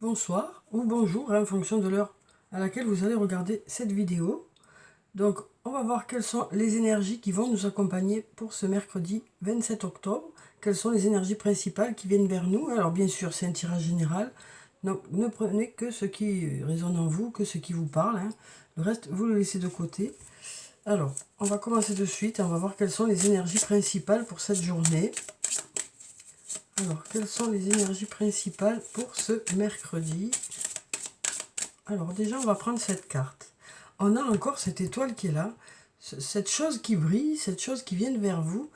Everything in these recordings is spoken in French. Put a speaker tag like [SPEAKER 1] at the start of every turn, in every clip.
[SPEAKER 1] bonsoir ou bonjour en fonction de l'heure à laquelle vous allez regarder cette vidéo. Donc on va voir quelles sont les énergies qui vont nous accompagner pour ce mercredi 27 octobre. Quelles sont les énergies principales qui viennent vers nous. Alors bien sûr c'est un tirage général, donc ne prenez que ce qui résonne en vous, que ce qui vous parle, hein. Le reste vous le laissez de côté. Alors on va commencer de suite et on va voir quelles sont les énergies principales pour cette journée. Alors, quelles sont les énergies principales pour ce mercredi? Alors, déjà, on va prendre cette carte. On a encore cette étoile qui est là, cette chose qui brille, cette chose qui vient vers vous.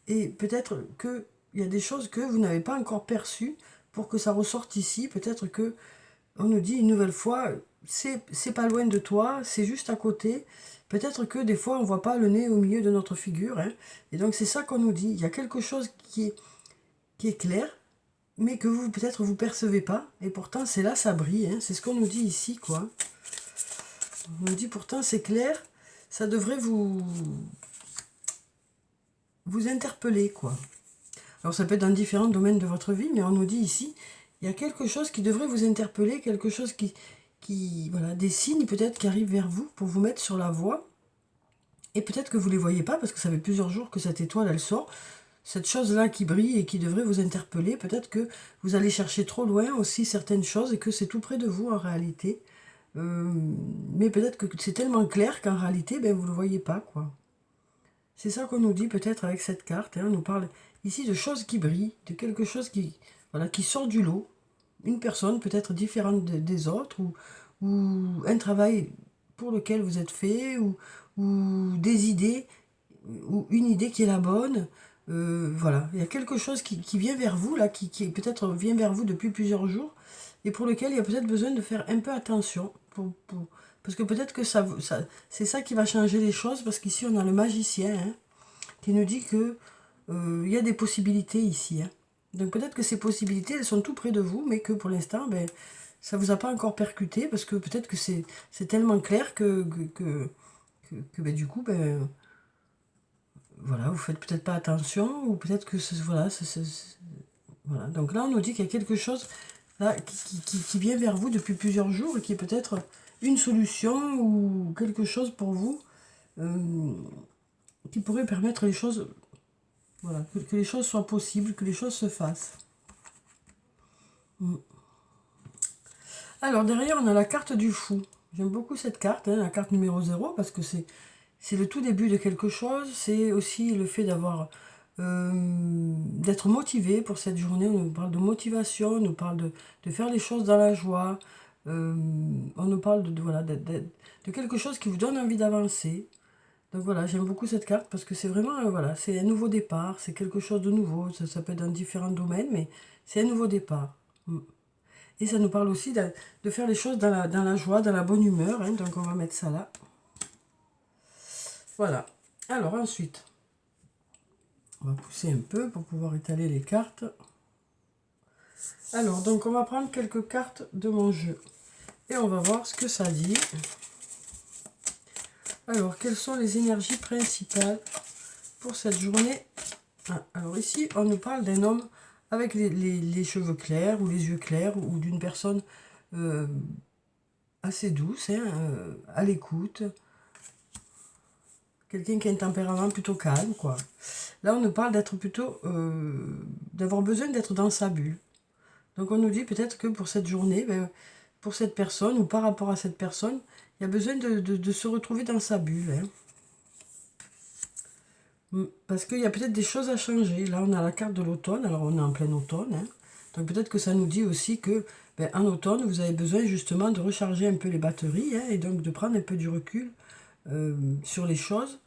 [SPEAKER 1] Et peut-être qu'il y a des choses que vous n'avez pas encore perçues pour que ça ressorte ici. Peut-être que on nous dit une nouvelle fois, c'est pas loin de toi, c'est juste à côté. Peut-être que des fois, on ne voit pas le nez au milieu de notre figure, hein. Et donc, c'est ça qu'on nous dit. Il y a quelque chose qui est clair, mais que vous peut-être vous percevez pas, et pourtant c'est là, ça brille, hein. C'est ce qu'on nous dit ici, quoi. On nous dit pourtant c'est clair, ça devrait vous interpeller, quoi. Alors ça peut être dans différents domaines de votre vie, mais on nous dit ici, il y a quelque chose qui devrait vous interpeller, quelque chose voilà, des signes peut-être qui arrivent vers vous pour vous mettre sur la voie, et peut-être que vous ne les voyez pas, parce que ça fait plusieurs jours que cette étoile, elle sort, cette chose-là qui brille et qui devrait vous interpeller, peut-être que vous allez chercher trop loin aussi certaines choses et que c'est tout près de vous en réalité. Mais peut-être que c'est tellement clair qu'en réalité, ben, vous ne le voyez pas, quoi. C'est ça qu'on nous dit peut-être avec cette carte, hein. On nous parle ici de choses qui brillent, de quelque chose voilà, qui sort du lot. Une personne peut-être différente des autres, ou un travail pour lequel vous êtes fait, ou des idées, ou une idée qui est la bonne. Voilà, il y a quelque chose qui vient vers vous, là, qui peut-être vient vers vous depuis plusieurs jours, et pour lequel il y a peut-être besoin de faire un peu attention, parce que peut-être que c'est ça qui va changer les choses, parce qu'ici on a le magicien, hein, qui nous dit que il y a des possibilités ici, hein. Donc peut-être que ces possibilités, elles sont tout près de vous, mais que pour l'instant, ben, ça vous a pas encore percuté, parce que peut-être que c'est tellement clair ben, du coup, ben, voilà, vous faites peut-être pas attention, ou peut-être que voilà, voilà. Donc là, on nous dit qu'il y a quelque chose là qui vient vers vous depuis plusieurs jours et qui est peut-être une solution ou quelque chose pour vous qui pourrait permettre les choses, voilà, que les choses soient possibles, que les choses se fassent. Alors derrière, on a la carte du fou. J'aime beaucoup cette carte, hein, la carte numéro 0, parce que c'est le tout début de quelque chose. C'est aussi le fait d'être motivé pour cette journée. On nous parle de motivation, on nous parle de faire les choses dans la joie. On nous parle voilà, de quelque chose qui vous donne envie d'avancer. Donc voilà, j'aime beaucoup cette carte parce que c'est vraiment, voilà, c'est un nouveau départ, c'est quelque chose de nouveau. Ça peut être dans différents domaines, mais c'est un nouveau départ. Et ça nous parle aussi de faire les choses dans la joie, dans la bonne humeur, hein. Donc on va mettre ça là. Voilà. Alors ensuite, on va pousser un peu pour pouvoir étaler les cartes. Alors, donc on va prendre quelques cartes de mon jeu. Et on va voir ce que ça dit. Alors, quelles sont les énergies principales pour cette journée? Alors ici, on nous parle d'un homme avec les cheveux clairs ou les yeux clairs, ou d'une personne assez douce, hein, à l'écoute. Quelqu'un qui a un tempérament plutôt calme, quoi. Là, on nous parle d'être plutôt, d'avoir besoin d'être dans sa bulle. Donc on nous dit peut-être que pour cette journée, ben, pour cette personne ou par rapport à cette personne, il y a besoin de se retrouver dans sa bulle, hein. Parce qu'il y a peut-être des choses à changer. Là, on a la carte de l'automne, alors on est en plein automne, hein. Donc peut-être que ça nous dit aussi que ben, en automne, vous avez besoin justement de recharger un peu les batteries, hein, et donc de prendre un peu du recul sur les choses.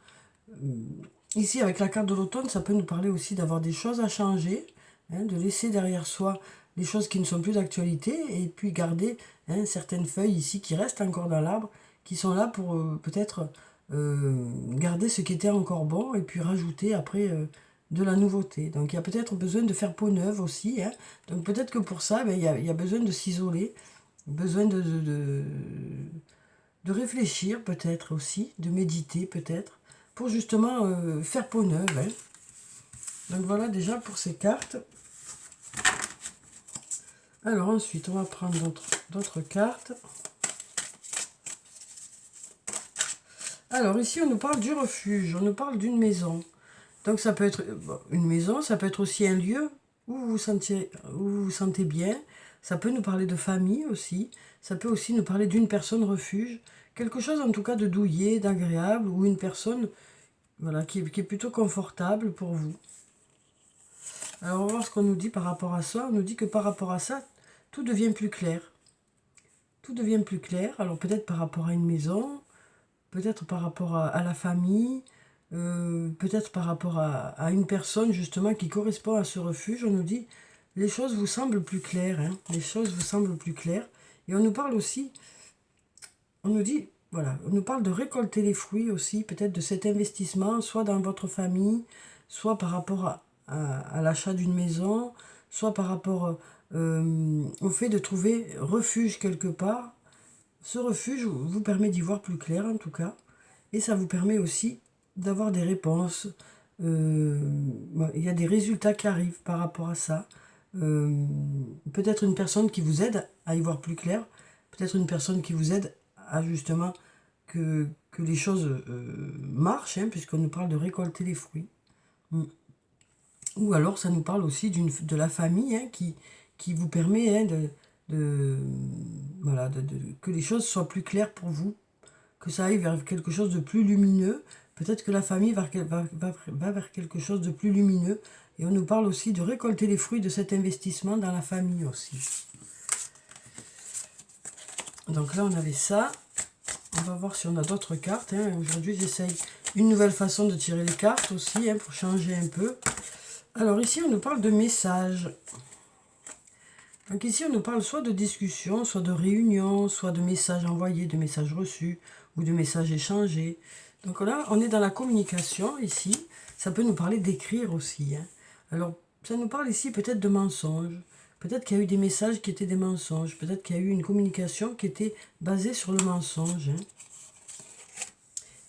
[SPEAKER 1] Ici, avec la carte de l'automne, ça peut nous parler aussi d'avoir des choses à changer, hein, de laisser derrière soi les choses qui ne sont plus d'actualité, et puis garder, hein, certaines feuilles ici qui restent encore dans l'arbre, qui sont là pour peut-être garder ce qui était encore bon, et puis rajouter après de la nouveauté. Donc il y a peut-être besoin de faire peau neuve aussi, hein. Donc peut-être que pour ça, ben, il y a besoin de s'isoler, besoin de réfléchir peut-être aussi, de méditer peut-être, pour justement faire peau neuve, hein. Donc voilà déjà pour ces cartes. Alors ensuite, on va prendre d'autres cartes. Alors ici, on nous parle du refuge, on nous parle d'une maison. Donc ça peut être une maison, ça peut être aussi un lieu où vous vous sentez bien. Ça peut nous parler de famille aussi. Ça peut aussi nous parler d'une personne refuge. Quelque chose en tout cas de douillet, d'agréable, ou une personne voilà, qui est plutôt confortable pour vous. Alors on va voir ce qu'on nous dit par rapport à ça. On nous dit que par rapport à ça, tout devient plus clair. Tout devient plus clair. Alors peut-être par rapport à une maison, peut-être par rapport à la famille, peut-être par rapport à une personne justement qui correspond à ce refuge. On nous dit, les choses vous semblent plus claires, hein, les choses vous semblent plus claires. Et on nous parle aussi, on nous dit, voilà, on nous parle de récolter les fruits aussi, peut-être de cet investissement, soit dans votre famille, soit par rapport à l'achat d'une maison, soit par rapport au fait de trouver refuge quelque part. Ce refuge vous permet d'y voir plus clair en tout cas. Et ça vous permet aussi d'avoir des réponses. Il y a des résultats qui arrivent par rapport à ça. Peut-être une personne qui vous aide à y voir plus clair. Peut-être une personne qui vous aide à justement que les choses marchent, hein, puisqu'on nous parle de récolter les fruits. Ou alors ça nous parle aussi de la famille, hein, qui vous permet, hein, voilà, que les choses soient plus claires pour vous, que ça aille vers quelque chose de plus lumineux. Peut-être que la famille va vers quelque chose de plus lumineux. Et on nous parle aussi de récolter les fruits de cet investissement dans la famille aussi. Donc là, on avait ça. On va voir si on a d'autres cartes, hein. Aujourd'hui, j'essaye une nouvelle façon de tirer les cartes aussi, hein, pour changer un peu. Alors ici, on nous parle de messages. Donc ici, on nous parle soit de discussion, soit de réunion, soit de messages envoyés, de messages reçus ou de messages échangés. Donc là, on est dans la communication ici. Ça peut nous parler d'écrire aussi, hein. Alors, ça nous parle ici peut-être de mensonges. Peut-être qu'il y a eu des messages qui étaient des mensonges. Peut-être qu'il y a eu une communication qui était basée sur le mensonge, hein.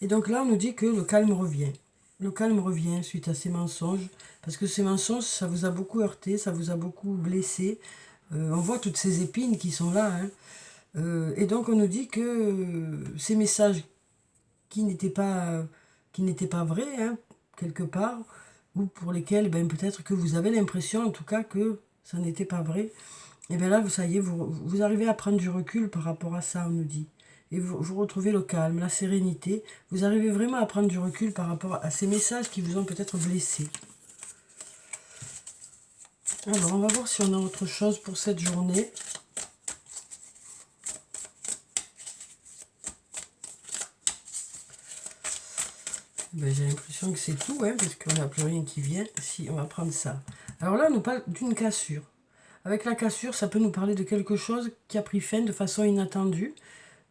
[SPEAKER 1] Et donc là, on nous dit que le calme revient. Le calme revient suite à ces mensonges. Parce que ces mensonges, ça vous a beaucoup heurté, ça vous a beaucoup blessé. On voit toutes ces épines qui sont là, hein. Et donc on nous dit que ces messages qui n'étaient pas vrais, hein, quelque part, ou pour lesquels peut-être que vous avez l'impression en tout cas que ça n'était pas vrai, et bien là, ça y est, vous arrivez à prendre du recul par rapport à ça, on nous dit. Et vous retrouvez le calme, la sérénité. Vous arrivez vraiment à prendre du recul par rapport à ces messages qui vous ont peut-être blessé. Alors, on va voir si on a autre chose pour cette journée. J'ai l'impression que c'est tout, hein, parce qu'on n'a plus rien qui vient. Si, on va prendre ça. Alors là, on nous parle d'une cassure. Avec la cassure, ça peut nous parler de quelque chose qui a pris fin de façon inattendue.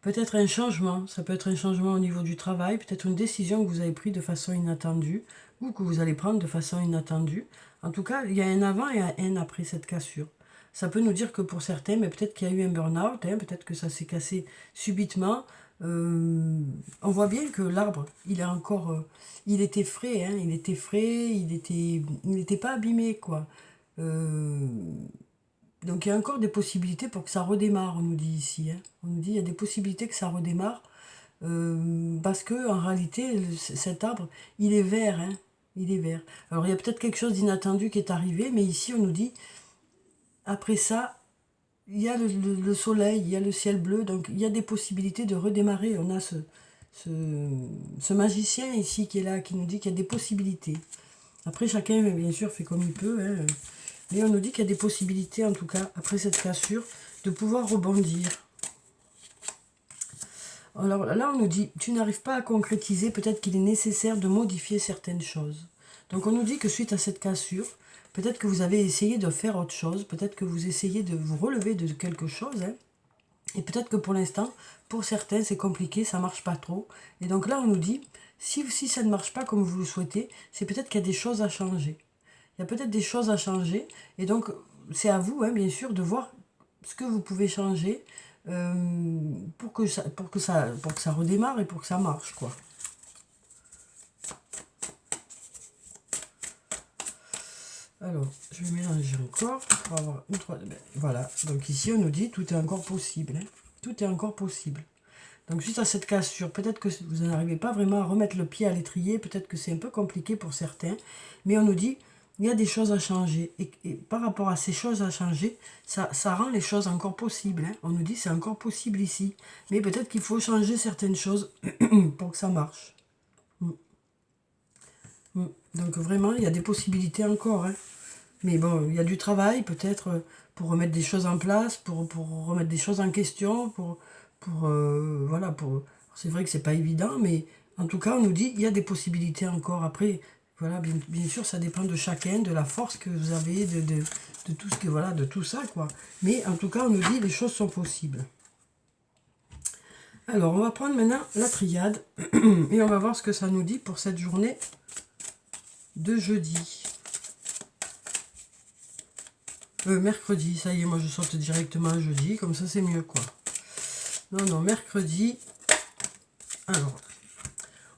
[SPEAKER 1] Peut-être un changement, ça peut être un changement au niveau du travail, peut-être une décision que vous avez prise de façon inattendue, ou que vous allez prendre de façon inattendue. En tout cas, il y a un avant et un après cette cassure. Ça peut nous dire que pour certains, mais peut-être qu'il y a eu un burn-out, hein, peut-être que ça s'est cassé subitement. On voit bien que l'arbre, il est encore, il était frais, hein, il était frais, il n'était pas abîmé, quoi. Donc il y a encore des possibilités pour que ça redémarre, on nous dit ici, hein. On nous dit il y a des possibilités que ça redémarre, parce que en réalité, cet arbre, il est vert, hein, il est vert. Alors il y a peut-être quelque chose d'inattendu qui est arrivé, mais ici on nous dit, après ça, il y a le soleil, il y a le ciel bleu, donc il y a des possibilités de redémarrer. On a ce magicien ici qui est là, qui nous dit qu'il y a des possibilités. Après, chacun, bien sûr, fait comme il peut, hein. Mais on nous dit qu'il y a des possibilités, en tout cas, après cette cassure, de pouvoir rebondir. Alors là, on nous dit, tu n'arrives pas à concrétiser, peut-être qu'il est nécessaire de modifier certaines choses. Donc on nous dit que suite à cette cassure, peut-être que vous avez essayé de faire autre chose, peut-être que vous essayez de vous relever de quelque chose, hein. Et peut-être que pour l'instant, pour certains, c'est compliqué, ça marche pas trop. Et donc là, on nous dit, si ça ne marche pas comme vous le souhaitez, c'est peut-être qu'il y a des choses à changer. Il y a peut-être des choses à changer. Et donc, c'est à vous, hein, bien sûr, de voir ce que vous pouvez changer pour que ça redémarre et pour que ça marche, quoi. Alors, je vais mélanger encore pour avoir une troisième. Voilà, donc ici on nous dit tout est encore possible. Hein. Tout est encore possible. Donc suite à cette cassure, peut-être que vous n'arrivez pas vraiment à remettre le pied à l'étrier, peut-être que c'est un peu compliqué pour certains, mais on nous dit il y a des choses à changer. Et par rapport à ces choses à changer, ça rend les choses encore possibles. Hein. On nous dit c'est encore possible ici. Mais peut-être qu'il faut changer certaines choses pour que ça marche. Donc vraiment, il y a des possibilités encore. Hein. Mais bon, il y a du travail peut-être pour remettre des choses en place, pour remettre des choses en question, voilà, c'est vrai que c'est pas évident, mais en tout cas, on nous dit il y a des possibilités encore. Après, voilà, bien sûr, ça dépend de chacun, de la force que vous avez, de tout ce que, voilà, de tout ça, quoi. Mais en tout cas, on nous dit les choses sont possibles. Alors, on va prendre maintenant la triade et on va voir ce que ça nous dit pour cette journée de jeudi. Mercredi, ça y est, moi je saute directement à jeudi, comme ça c'est mieux quoi. Non, mercredi. Alors,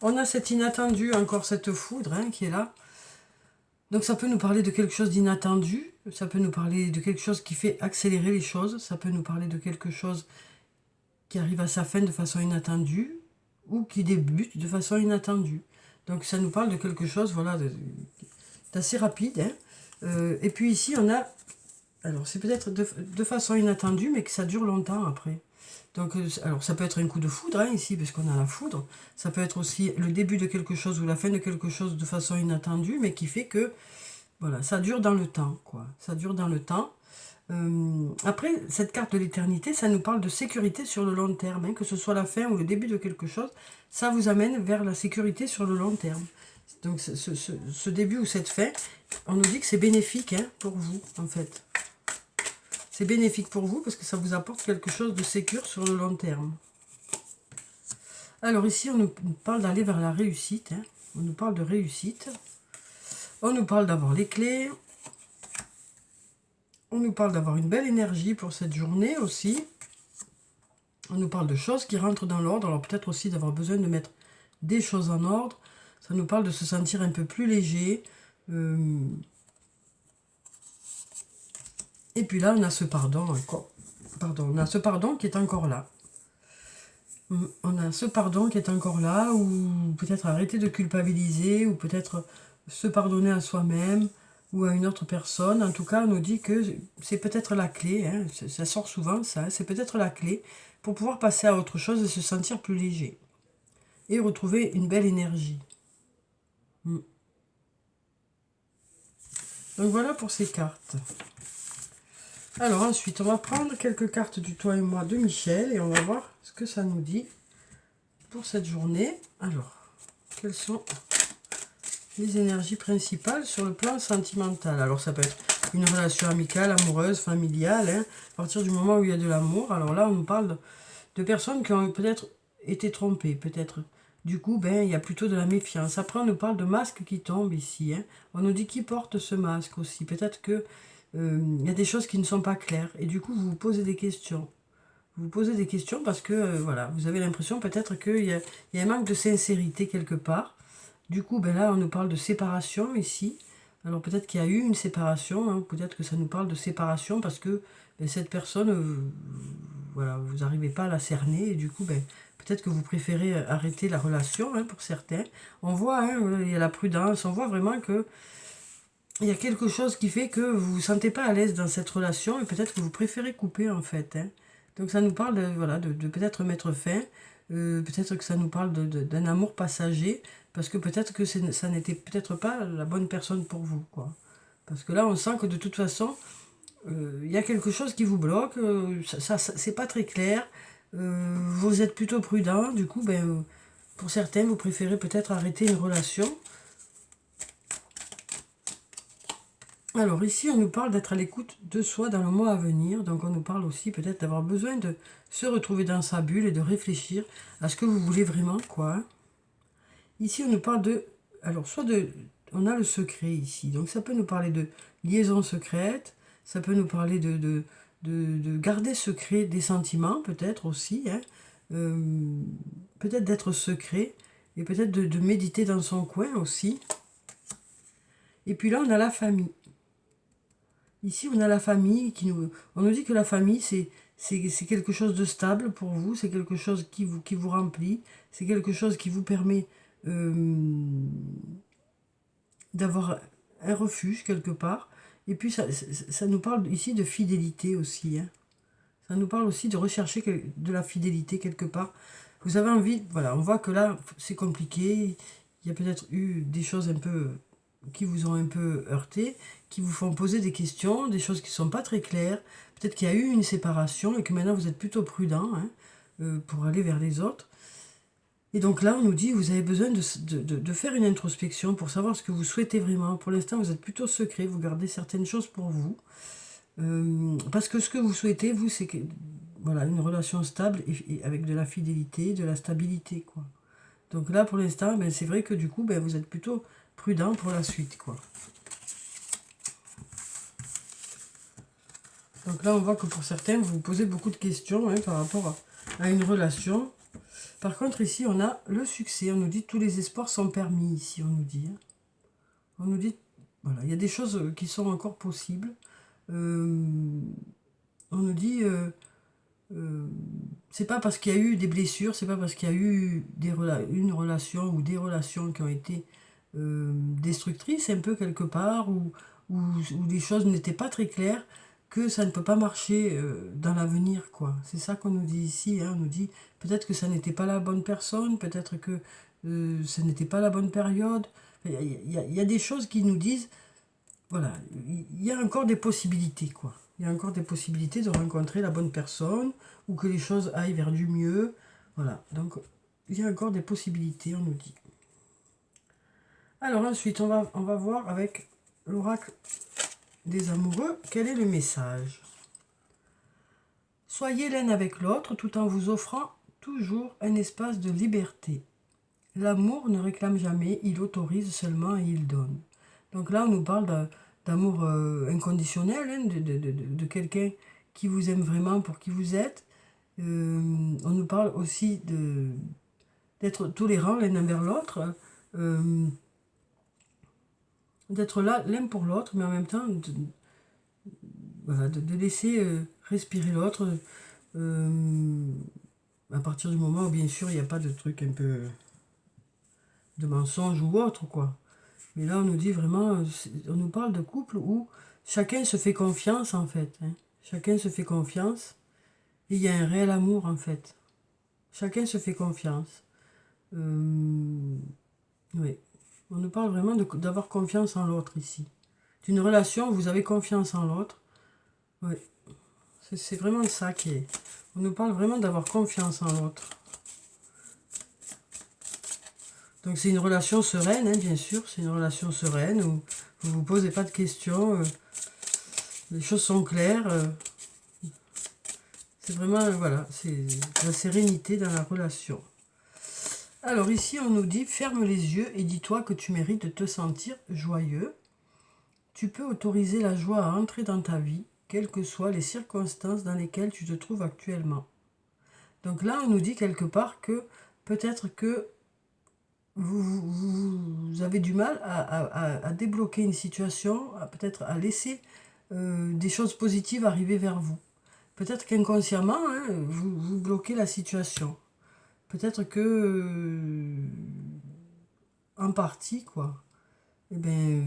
[SPEAKER 1] on a cet inattendu, encore cette foudre hein, qui est là. Donc ça peut nous parler de quelque chose d'inattendu, ça peut nous parler de quelque chose qui fait accélérer les choses, ça peut nous parler de quelque chose qui arrive à sa fin de façon inattendue, ou qui débute de façon inattendue. Donc ça nous parle de quelque chose voilà, d'assez rapide. Hein. Et puis ici on a... Alors, c'est peut-être de façon inattendue, mais que ça dure longtemps après. Donc, alors, ça peut être un coup de foudre, hein, ici, parce qu'on a la foudre. Ça peut être aussi le début de quelque chose ou la fin de quelque chose de façon inattendue, mais qui fait que, voilà, ça dure dans le temps, quoi. Ça dure dans le temps. Après, cette carte de l'éternité, ça nous parle de sécurité sur le long terme. Hein, que ce soit la fin ou le début de quelque chose, ça vous amène vers la sécurité sur le long terme. Donc, ce début ou cette fin, on nous dit que c'est bénéfique hein, pour vous, en fait. C'est bénéfique pour vous parce que ça vous apporte quelque chose de sécure sur le long terme. Alors ici, on nous parle d'aller vers la réussite. Hein. On nous parle de réussite. On nous parle d'avoir les clés. On nous parle d'avoir une belle énergie pour cette journée aussi. On nous parle de choses qui rentrent dans l'ordre. Alors peut-être aussi d'avoir besoin de mettre des choses en ordre. Ça nous parle de se sentir un peu plus léger. Et puis là, on a ce pardon encore. Pardon, on a ce pardon qui est encore là. On a ce pardon qui est encore là, ou peut-être arrêter de culpabiliser, ou peut-être se pardonner à soi-même, ou à une autre personne. En tout cas, on nous dit que c'est peut-être la clé, hein, ça sort souvent ça, hein, c'est peut-être la clé pour pouvoir passer à autre chose et se sentir plus léger. Et retrouver une belle énergie. Donc voilà pour ces cartes. Alors ensuite, on va prendre quelques cartes du Toi et moi de Michel et on va voir ce que ça nous dit pour cette journée. Alors, quelles sont les énergies principales sur le plan sentimental? Alors ça peut être une relation amicale, amoureuse, familiale, hein, à partir du moment où il y a de l'amour. Alors là, on nous parle de personnes qui ont peut-être été trompées, peut-être. Du coup, ben, il y a plutôt de la méfiance. Après, on nous parle de masque qui tombe ici. Hein. On nous dit qui porte ce masque aussi. Peut-être que y a des choses qui ne sont pas claires. Et du coup, vous vous posez des questions. Vous vous posez des questions parce que, voilà, vous avez l'impression peut-être qu'il y a un manque de sincérité quelque part. Du coup, ben là, on nous parle de séparation ici. Alors peut-être qu'il y a eu une séparation. Hein. Peut-être que ça nous parle de séparation parce que ben, cette personne, voilà, vous n'arrivez pas à la cerner. Et du coup, ben, peut-être que vous préférez arrêter la relation hein, pour certains. On voit, hein, il y a la prudence. On voit vraiment que il y a quelque chose qui fait que vous ne vous sentez pas à l'aise dans cette relation et peut-être que vous préférez couper en fait. Hein. Donc ça nous parle voilà, de peut-être mettre fin, peut-être que ça nous parle d'un amour passager, parce que peut-être que ça n'était peut-être pas la bonne personne pour vous. Quoi. Parce que là on sent que de toute façon, il y a quelque chose qui vous bloque, ça c'est pas très clair, vous êtes plutôt prudent, du coup ben, pour certains vous préférez peut-être arrêter une relation. Alors ici, on nous parle d'être à l'écoute de soi dans le mois à venir. Donc on nous parle aussi peut-être d'avoir besoin de se retrouver dans sa bulle et de réfléchir à ce que vous voulez vraiment, quoi. Ici, on nous parle de... Alors, on a le secret ici. Donc ça peut nous parler de liaison secrète. Ça peut nous parler de garder secret des sentiments, peut-être aussi. Hein. Peut-être d'être secret. Et peut-être de méditer dans son coin aussi. Et puis là, on a la famille. Ici, on a la famille on nous dit que la famille, c'est quelque chose de stable pour vous, c'est quelque chose qui vous remplit, c'est quelque chose qui vous permet d'avoir un refuge quelque part. Et puis, ça nous parle ici de fidélité aussi, hein. Ça nous parle aussi de rechercher de la fidélité quelque part. Vous avez envie, voilà, on voit que là, c'est compliqué. Il y a peut-être eu des choses un peu qui vous ont un peu heurté, qui vous font poser des questions, des choses qui ne sont pas très claires. Peut-être qu'il y a eu une séparation et que maintenant vous êtes plutôt prudent, hein, pour aller vers les autres. Et donc là, on nous dit, vous avez besoin de faire une introspection pour savoir ce que vous souhaitez vraiment. Pour l'instant, vous êtes plutôt secret, vous gardez certaines choses pour vous. Parce que ce que vous souhaitez, vous, c'est que, voilà, une relation stable et avec de la fidélité, de la stabilité, quoi. Donc là, pour l'instant, ben, c'est vrai que du coup, ben, vous êtes plutôt prudent pour la suite, quoi. Donc là, on voit que pour certains, vous vous posez beaucoup de questions, hein, par rapport à une relation. Par contre, ici, on a le succès. On nous dit tous les espoirs sont permis, ici, on nous dit, hein. On nous dit, voilà, il y a des choses qui sont encore possibles. On nous dit, c'est pas parce qu'il y a eu des blessures, c'est pas parce qu'il y a eu une relation ou des relations qui ont été destructrices un peu quelque part, ou les choses n'étaient pas très claires, que ça ne peut pas marcher dans l'avenir, quoi. C'est ça qu'on nous dit ici, hein. On nous dit peut-être que ça n'était pas la bonne personne, peut-être que ça n'était pas la bonne période. Il y a des choses qui nous disent, voilà, il y a encore des possibilités, quoi. Il y a encore des possibilités de rencontrer la bonne personne ou que les choses aillent vers du mieux. Voilà, donc il y a encore des possibilités, on nous dit. Alors ensuite, on va voir avec l'oracle des amoureux, quel est le message. Soyez l'un avec l'autre tout en vous offrant toujours un espace de liberté. L'amour ne réclame jamais, il autorise seulement et il donne. Donc là, on nous parle d'amour inconditionnel, hein, de quelqu'un qui vous aime vraiment pour qui vous êtes. On nous parle aussi d'être tolérant l'un envers l'autre, d'être là l'un pour l'autre, mais en même temps voilà, de laisser respirer l'autre, à partir du moment où bien sûr il n'y a pas de truc un peu de mensonge ou autre, quoi. Mais là, on nous dit vraiment, on nous parle de couple où chacun se fait confiance, en fait, hein. Chacun se fait confiance et il y a un réel amour, en fait. Chacun se fait confiance. Oui. On nous parle vraiment d'avoir confiance en l'autre ici. D'une relation où vous avez confiance en l'autre. Oui. C'est vraiment ça qui est. On nous parle vraiment d'avoir confiance en l'autre. Donc c'est une relation sereine, hein, bien sûr. C'est une relation sereine où vous ne vous posez pas de questions. Les choses sont claires. C'est vraiment, voilà, c'est la sérénité dans la relation. Alors ici, on nous dit, ferme les yeux et dis-toi que tu mérites de te sentir joyeux. Tu peux autoriser la joie à entrer dans ta vie, quelles que soient les circonstances dans lesquelles tu te trouves actuellement. Donc là, on nous dit quelque part que peut-être que vous avez du mal à débloquer une situation, peut-être à laisser des choses positives arriver vers vous. Peut-être qu'inconsciemment, hein, vous bloquez la situation. Peut-être que, en partie, quoi, eh ben,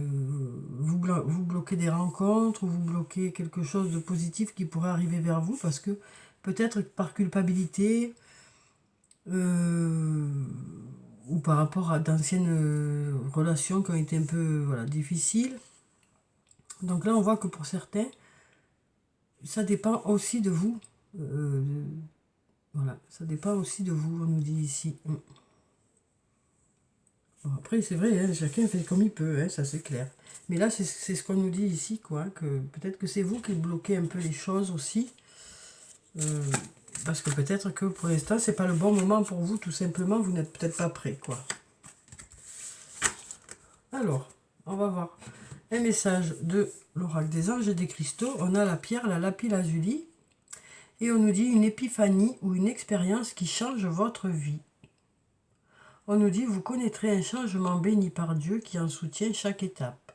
[SPEAKER 1] vous bloquez des rencontres, ou vous bloquez quelque chose de positif qui pourrait arriver vers vous, parce que peut-être par culpabilité, ou par rapport à d'anciennes relations qui ont été un peu, voilà, difficiles. Donc là, on voit que pour certains, ça dépend aussi de vous. Voilà, ça dépend aussi de vous, on nous dit ici. Bon, après, c'est vrai, hein, chacun fait comme il peut, hein, ça c'est clair. Mais là, c'est ce qu'on nous dit ici, quoi, que peut-être que c'est vous qui bloquez un peu les choses aussi. Parce que peut-être que pour l'instant, c'est pas le bon moment pour vous, tout simplement, vous n'êtes peut-être pas prêt, quoi. Alors, on va voir un message de l'oracle des anges et des cristaux. On a la pierre, la lapis-lazuli, et on nous dit une épiphanie ou une expérience qui change votre vie. On nous dit vous connaîtrez un changement béni par Dieu qui en soutient chaque étape.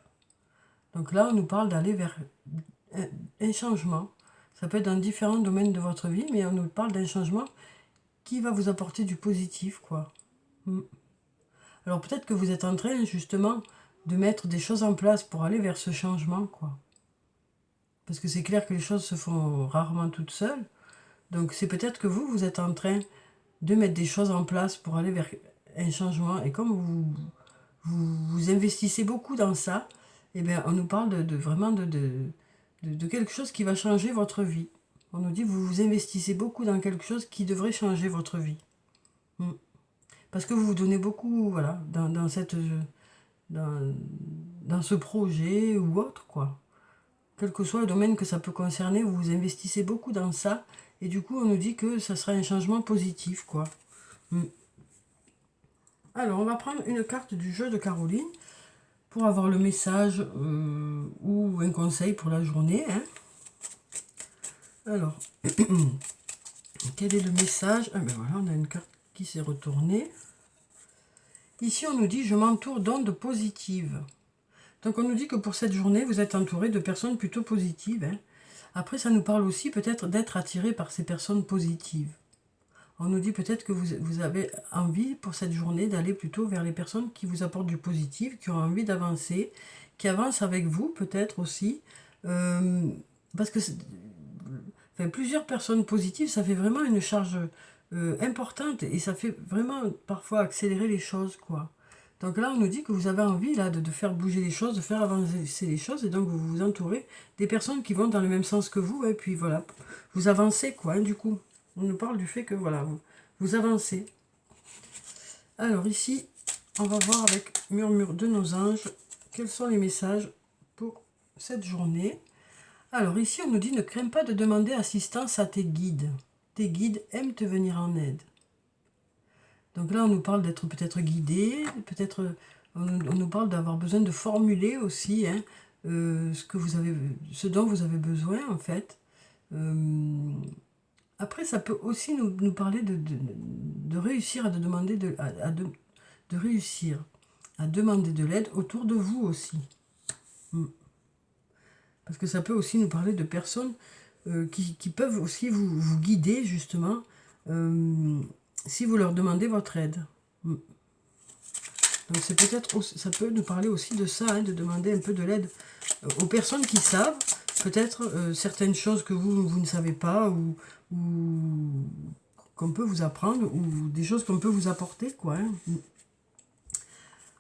[SPEAKER 1] Donc là, on nous parle d'aller vers un changement. Ça peut être dans différents domaines de votre vie, mais on nous parle d'un changement qui va vous apporter du positif, quoi. Alors peut-être que vous êtes en train, justement, de mettre des choses en place pour aller vers ce changement, quoi. Parce que c'est clair que les choses se font rarement toutes seules. Donc c'est peut-être que vous êtes en train de mettre des choses en place pour aller vers un changement. Et comme vous investissez beaucoup dans ça, eh bien, on nous parle vraiment de quelque chose qui va changer votre vie. On nous dit vous investissez beaucoup dans quelque chose qui devrait changer votre vie. Parce que vous vous donnez beaucoup, voilà, dans ce projet ou autre, quoi. Quel que soit le domaine que ça peut concerner, vous vous investissez beaucoup dans ça. Et du coup, on nous dit que ça sera un changement positif, quoi. Alors, on va prendre une carte du jeu de Caroline pour avoir le message ou un conseil pour la journée. Hein. Alors, quel est le message? Ah ben voilà, on a une carte qui s'est retournée. Ici, on nous dit « Je m'entoure d'ondes positives ». Donc, on nous dit que pour cette journée, vous êtes entouré de personnes plutôt positives. Hein. Après, ça nous parle aussi peut-être d'être attiré par ces personnes positives. On nous dit peut-être que vous avez envie pour cette journée d'aller plutôt vers les personnes qui vous apportent du positif, qui ont envie d'avancer, qui avancent avec vous peut-être aussi. Parce que plusieurs personnes positives, ça fait vraiment une charge importante et ça fait vraiment parfois accélérer les choses, quoi. Donc là, on nous dit que vous avez envie là, de faire bouger les choses, de faire avancer les choses, et donc vous vous entourez des personnes qui vont dans le même sens que vous, et puis voilà, vous avancez, quoi, hein, du coup. On nous parle du fait que, voilà, vous avancez. Alors ici, on va voir avec Murmure de nos anges, quels sont les messages pour cette journée. Alors ici, on nous dit, ne crains pas de demander assistance à tes guides. Tes guides aiment te venir en aide. Donc là, on nous parle d'être peut-être guidé, peut-être on nous parle d'avoir besoin de formuler aussi hein, ce dont vous avez besoin en fait. Après, ça peut aussi nous parler de réussir à demander de réussir à demander de l'aide autour de vous aussi. Parce que ça peut aussi nous parler de personnes qui peuvent aussi vous guider justement si vous leur demandez votre aide. Donc c'est peut-être, ça peut nous parler aussi de ça, hein, de demander un peu de l'aide aux personnes qui savent, peut-être certaines choses que vous ne savez pas, ou qu'on peut vous apprendre, ou des choses qu'on peut vous apporter, quoi. Hein.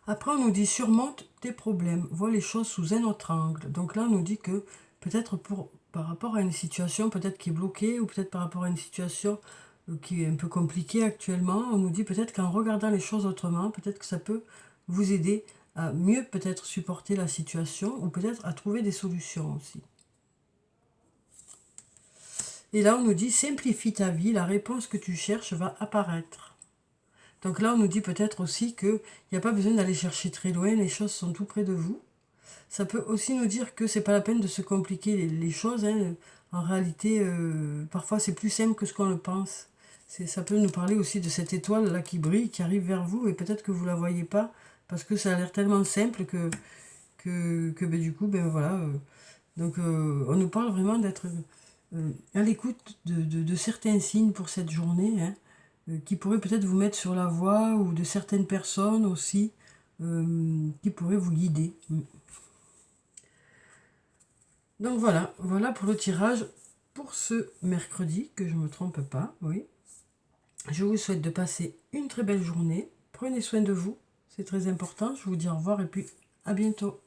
[SPEAKER 1] Après, on nous dit surmonte tes problèmes, vois les choses sous un autre angle. Donc là, on nous dit que peut-être par rapport à une situation peut-être qui est bloquée, ou peut-être par rapport à une situation qui est un peu compliquée actuellement, on nous dit peut-être qu'en regardant les choses autrement, peut-être que ça peut vous aider à mieux peut-être supporter la situation, ou peut-être à trouver des solutions aussi. Et là, on nous dit simplifie ta vie, la réponse que tu cherches va apparaître. Donc là, on nous dit peut-être aussi qu'il n'y a pas besoin d'aller chercher très loin, les choses sont tout près de vous. Ça peut aussi nous dire que c'est pas la peine de se compliquer les choses. Hein. En réalité, parfois c'est plus simple que ce qu'on le pense. Ça peut nous parler aussi de cette étoile là qui brille, qui arrive vers vous, et peut-être que vous la voyez pas, parce que ça a l'air tellement simple que ben, du coup, ben voilà. Donc on nous parle vraiment d'être à l'écoute de certains signes pour cette journée, hein, qui pourraient peut-être vous mettre sur la voie, ou de certaines personnes aussi, qui pourraient vous guider. Donc voilà pour le tirage pour ce mercredi, que je ne me trompe pas, oui. Je vous souhaite de passer une très belle journée. Prenez soin de vous, c'est très important. Je vous dis au revoir et puis à bientôt.